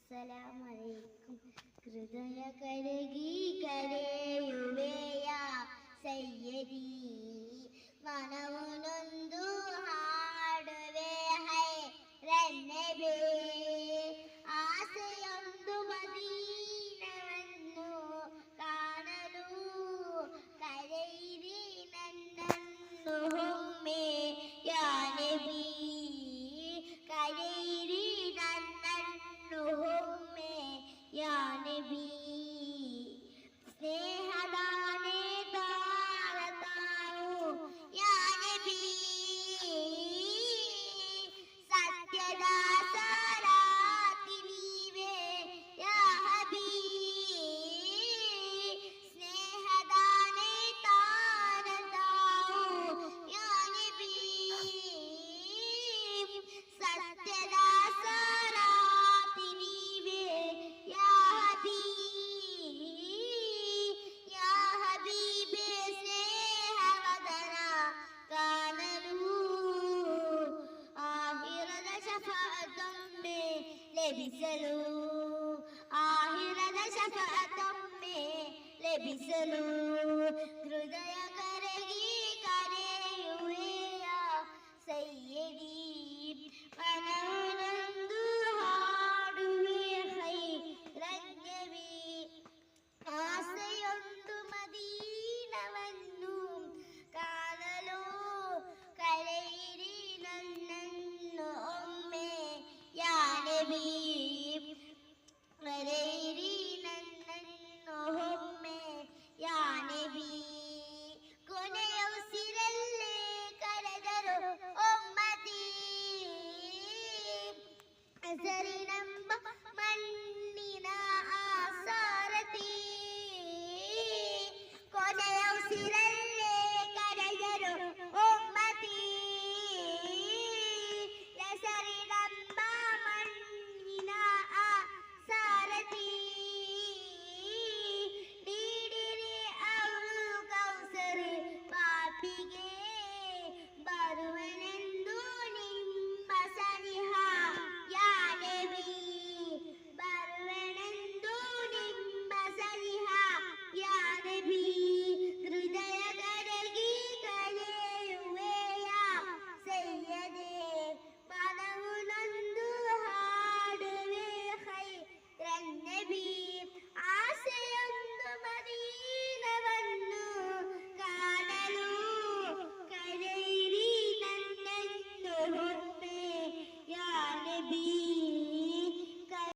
അസ്സലാമലൈക്കും. ഹൃദയ കരകി കരയുവയ സയ്യദി മനമുനൊന്തു ഹാടുവേ ഹൈ രന്നബേ ആസയൊന്തു മദീനവന്നു കാണലു കരയിരി നന്നു ഹുമ്മേ യാ നബി കരയിരി ഹുമ്മേ യാ നബി സ്നേഹദാനേ താരതാരു യാ നബി സത്യദാസരാതിലീവേ യാ ഹബീ സ്നേഹദാനേ താരതാരു യാ നബി ഹൃദയ കരകി കരയുവയ സയ്യദി മനമുനൊന്തു ഹാടുവേ ഹൈറൻ നബി ആസയൊന്തു മദീനവന്നു കാണലോ കരയിരി നന്നു ഉമ്മേ യാ നബി